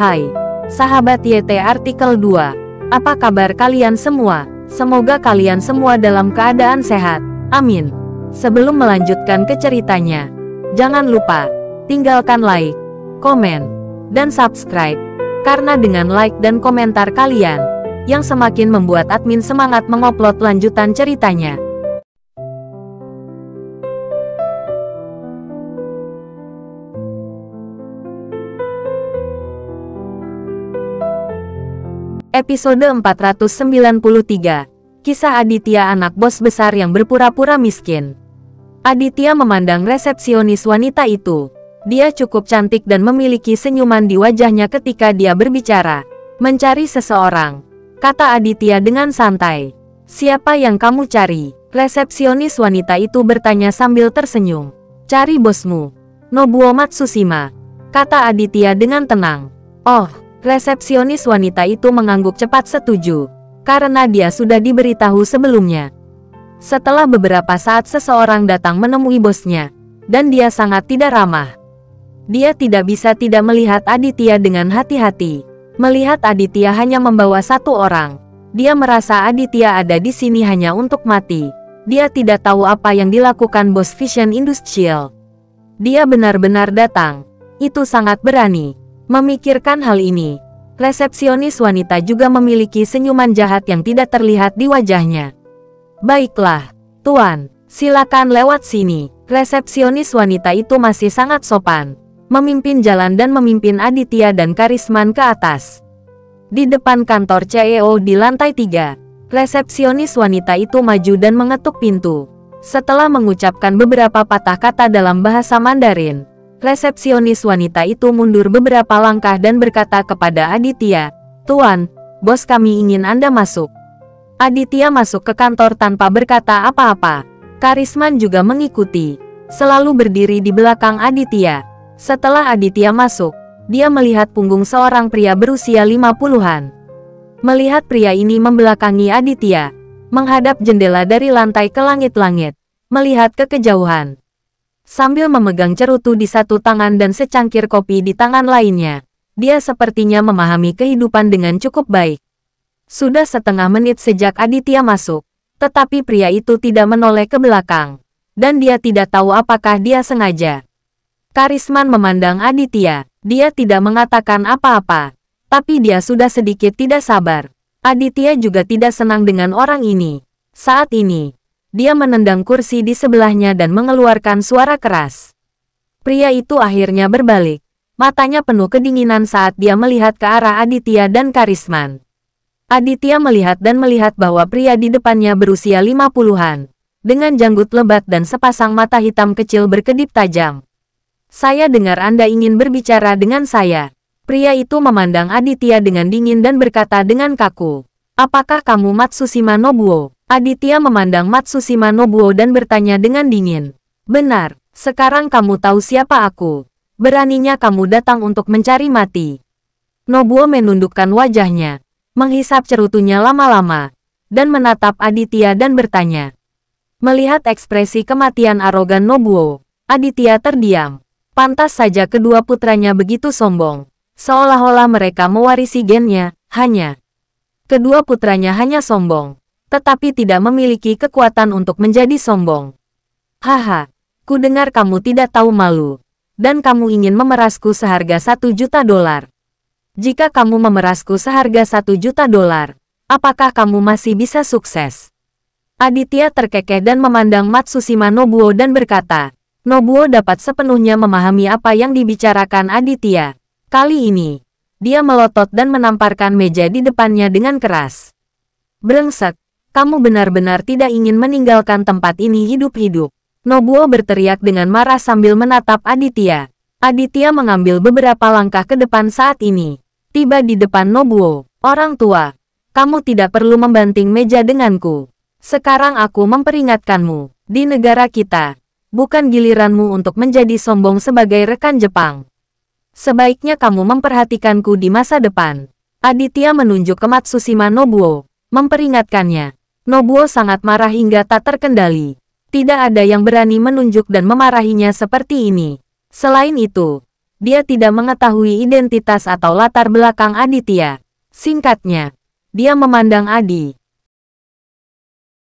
Hai, sahabat YT Artikel 2. Apa kabar kalian semua? Semoga kalian semua dalam keadaan sehat. Amin. Sebelum melanjutkan ke ceritanya, jangan lupa tinggalkan like, komen, dan subscribe. Karena dengan like dan komentar kalian, yang semakin membuat admin semangat mengupload lanjutan ceritanya. Episode 493. Kisah Aditya, anak bos besar yang berpura-pura miskin. Aditya memandang resepsionis wanita itu. Dia cukup cantik dan memiliki senyuman di wajahnya ketika dia berbicara. Mencari seseorang, kata Aditya dengan santai. Siapa yang kamu cari? Resepsionis wanita itu bertanya sambil tersenyum. Cari bosmu, Nobuo Matsushima, kata Aditya dengan tenang. Oh. Resepsionis wanita itu mengangguk cepat setuju, karena dia sudah diberitahu sebelumnya. Setelah beberapa saat seseorang datang menemui bosnya, dan dia sangat tidak ramah. Dia tidak bisa tidak melihat Aditya dengan hati-hati. Melihat Aditya hanya membawa satu orang, dia merasa Aditya ada di sini hanya untuk mati. Dia tidak tahu apa yang dilakukan bos Vision Industrial. Dia benar-benar datang. Itu sangat berani. Memikirkan hal ini, resepsionis wanita juga memiliki senyuman jahat yang tidak terlihat di wajahnya. Baiklah, Tuan, silakan lewat sini. Resepsionis wanita itu masih sangat sopan, memimpin jalan dan memimpin Aditya dan Karisman ke atas. Di depan kantor CEO di lantai 3, resepsionis wanita itu maju dan mengetuk pintu. Setelah mengucapkan beberapa patah kata dalam bahasa Mandarin, resepsionis wanita itu mundur beberapa langkah dan berkata kepada Aditya, Tuan, bos kami ingin Anda masuk. Aditya masuk ke kantor tanpa berkata apa-apa. Karisman juga mengikuti, selalu berdiri di belakang Aditya. Setelah Aditya masuk, dia melihat punggung seorang pria berusia 50-an. Melihat pria ini membelakangi Aditya, menghadap jendela dari lantai ke langit-langit, melihat ke kejauhan. Sambil memegang cerutu di satu tangan dan secangkir kopi di tangan lainnya, dia sepertinya memahami kehidupan dengan cukup baik. Sudah setengah menit sejak Aditya masuk, tetapi pria itu tidak menoleh ke belakang, dan dia tidak tahu apakah dia sengaja. Karisman memandang Aditya, dia tidak mengatakan apa-apa, tapi dia sudah sedikit tidak sabar. Aditya juga tidak senang dengan orang ini. Saat ini, dia menendang kursi di sebelahnya dan mengeluarkan suara keras. Pria itu akhirnya berbalik. Matanya penuh kedinginan saat dia melihat ke arah Aditya dan Karisman. Aditya melihat bahwa pria di depannya berusia 50-an, dengan janggut lebat dan sepasang mata hitam kecil berkedip tajam. Saya dengar Anda ingin berbicara dengan saya. Pria itu memandang Aditya dengan dingin dan berkata dengan kaku. Apakah kamu Matsushima Nobuo? Aditya memandang Matsushima Nobuo dan bertanya dengan dingin. Benar, sekarang kamu tahu siapa aku. Beraninya kamu datang untuk mencari mati. Nobuo menundukkan wajahnya, menghisap cerutunya lama-lama, dan menatap Aditya dan bertanya. Melihat ekspresi kematian arogan Nobuo, Aditya terdiam. Pantas saja kedua putranya begitu sombong, seolah-olah mereka mewarisi gennya, kedua putranya hanya sombong, tetapi tidak memiliki kekuatan untuk menjadi sombong. Haha, ku dengar kamu tidak tahu malu, dan kamu ingin memerasku seharga $1 juta. Jika kamu memerasku seharga $1 juta, apakah kamu masih bisa sukses? Aditya terkekeh dan memandang Matsushima Nobuo dan berkata, Nobuo dapat sepenuhnya memahami apa yang dibicarakan Aditya. Kali ini, dia melotot dan menamparkan meja di depannya dengan keras. Brengsek. Kamu benar-benar tidak ingin meninggalkan tempat ini hidup-hidup. Nobuo berteriak dengan marah sambil menatap Aditya. Aditya mengambil beberapa langkah ke depan saat ini. Tiba di depan Nobuo. Orang tua, kamu tidak perlu membanting meja denganku. Sekarang aku memperingatkanmu. Di negara kita, bukan giliranmu untuk menjadi sombong sebagai rekan Jepang. Sebaiknya kamu memperhatikanku di masa depan. Aditya menunjuk ke Matsushima Nobuo, memperingatkannya. Nobuo sangat marah hingga tak terkendali. Tidak ada yang berani menunjuk dan memarahinya seperti ini. Selain itu, Dia tidak mengetahui identitas atau latar belakang Aditya. Singkatnya, dia memandang Adi.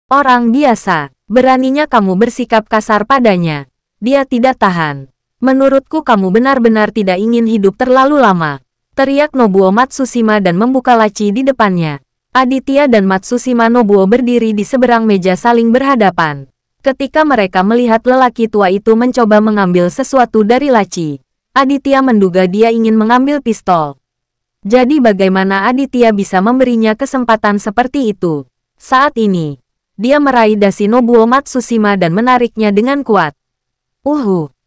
Orang biasa, beraninya kamu bersikap kasar padanya. Dia tidak tahan. Menurutku kamu benar-benar tidak ingin hidup terlalu lama. Teriak Nobuo Matsushima dan membuka laci di depannya. Aditya dan Matsushima Nobuo berdiri di seberang meja saling berhadapan. Ketika mereka melihat lelaki tua itu mencoba mengambil sesuatu dari laci, Aditya menduga dia ingin mengambil pistol. Jadi bagaimana Aditya bisa memberinya kesempatan seperti itu? Saat ini, dia meraih dasi Nobuo Matsushima dan menariknya dengan kuat.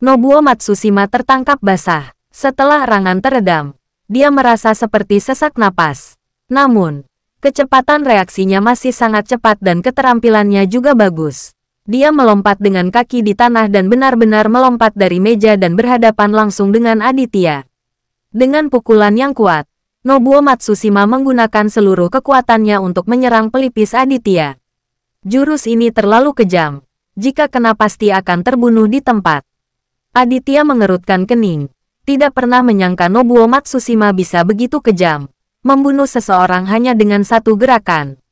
Nobuo Matsushima tertangkap basah. Setelah erangan teredam, dia merasa seperti sesak napas. Namun, kecepatan reaksinya masih sangat cepat dan keterampilannya juga bagus. Dia melompat dengan kaki di tanah dan benar-benar melompat dari meja dan berhadapan langsung dengan Aditya. Dengan pukulan yang kuat, Nobuo Matsushima menggunakan seluruh kekuatannya untuk menyerang pelipis Aditya. Jurus ini terlalu kejam. Jika kena pasti akan terbunuh di tempat. Aditya mengerutkan kening. Tidak pernah menyangka Nobuo Matsushima bisa begitu kejam. Membunuh seseorang hanya dengan satu gerakan.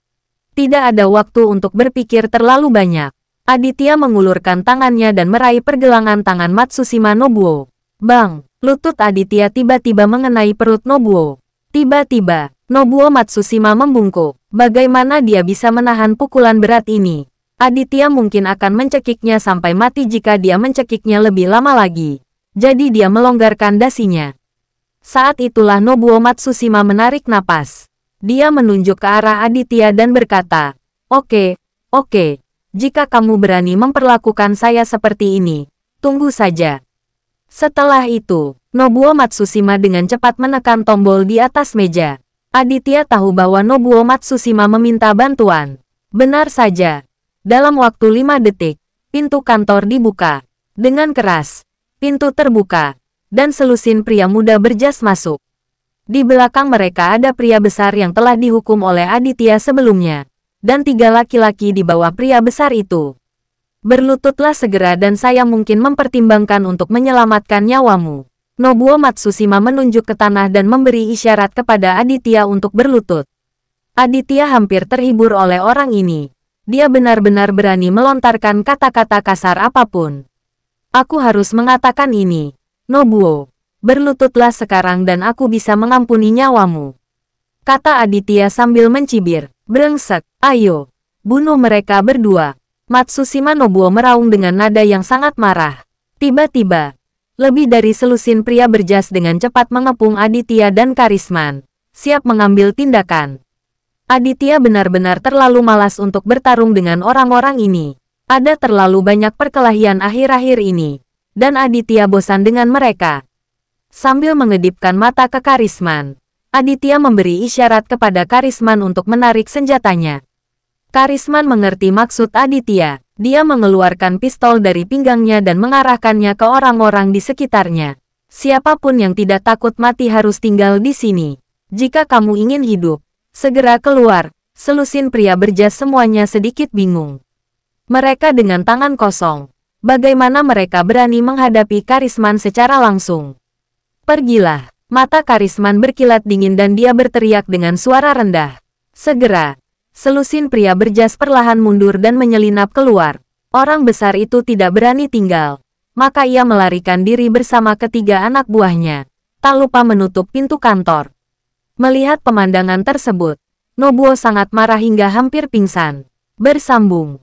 Tidak ada waktu untuk berpikir terlalu banyak. Aditya mengulurkan tangannya dan meraih pergelangan tangan Matsushima Nobuo. Bang! Lutut Aditya tiba-tiba mengenai perut Nobuo. Tiba-tiba, Nobuo Matsushima membungkuk. Bagaimana dia bisa menahan pukulan berat ini? Aditya mungkin akan mencekiknya sampai mati jika dia mencekiknya lebih lama lagi. Jadi dia melonggarkan dasinya. Saat itulah Nobuo Matsushima menarik napas. Dia menunjuk ke arah Aditya dan berkata, Oke. Jika kamu berani memperlakukan saya seperti ini, tunggu saja. Setelah itu, Nobuo Matsushima dengan cepat menekan tombol di atas meja. Aditya tahu bahwa Nobuo Matsushima meminta bantuan. Benar saja. Dalam waktu 5 detik, pintu kantor dibuka. Dengan keras, pintu terbuka, dan selusin pria muda berjas masuk. Di belakang mereka ada pria besar yang telah dihukum oleh Aditya sebelumnya, dan 3 laki-laki di bawah pria besar itu. Berlututlah segera dan saya mungkin mempertimbangkan untuk menyelamatkan nyawamu. Nobuo Matsushima menunjuk ke tanah dan memberi isyarat kepada Aditya untuk berlutut. Aditya hampir terhibur oleh orang ini. Dia benar-benar berani melontarkan kata-kata kasar apapun. Aku harus mengatakan ini. Nobuo, berlututlah sekarang dan aku bisa mengampuni nyawamu. Kata Aditya sambil mencibir. Brengsek, ayo, bunuh mereka berdua. Matsushima Nobuo meraung dengan nada yang sangat marah. Tiba-tiba, lebih dari selusin pria berjas dengan cepat mengepung Aditya dan Karisman, siap mengambil tindakan. Aditya benar-benar terlalu malas untuk bertarung dengan orang-orang ini. Ada terlalu banyak perkelahian akhir-akhir ini, dan Aditya bosan dengan mereka. Sambil mengedipkan mata ke Karisman, Aditya memberi isyarat kepada Karisman untuk menarik senjatanya. Karisman mengerti maksud Aditya. Dia mengeluarkan pistol dari pinggangnya dan mengarahkannya ke orang-orang di sekitarnya. Siapapun yang tidak takut mati harus tinggal di sini. Jika kamu ingin hidup, segera keluar. Selusin pria berjas semuanya sedikit bingung. Mereka dengan tangan kosong. Bagaimana mereka berani menghadapi Karisman secara langsung? Pergilah. Mata Karisman berkilat dingin dan dia berteriak dengan suara rendah. Segera. Selusin pria berjas perlahan mundur dan menyelinap keluar. Orang besar itu tidak berani tinggal. Maka ia melarikan diri bersama ketiga anak buahnya. Tak lupa menutup pintu kantor. Melihat pemandangan tersebut, Nobuo sangat marah hingga hampir pingsan. Bersambung.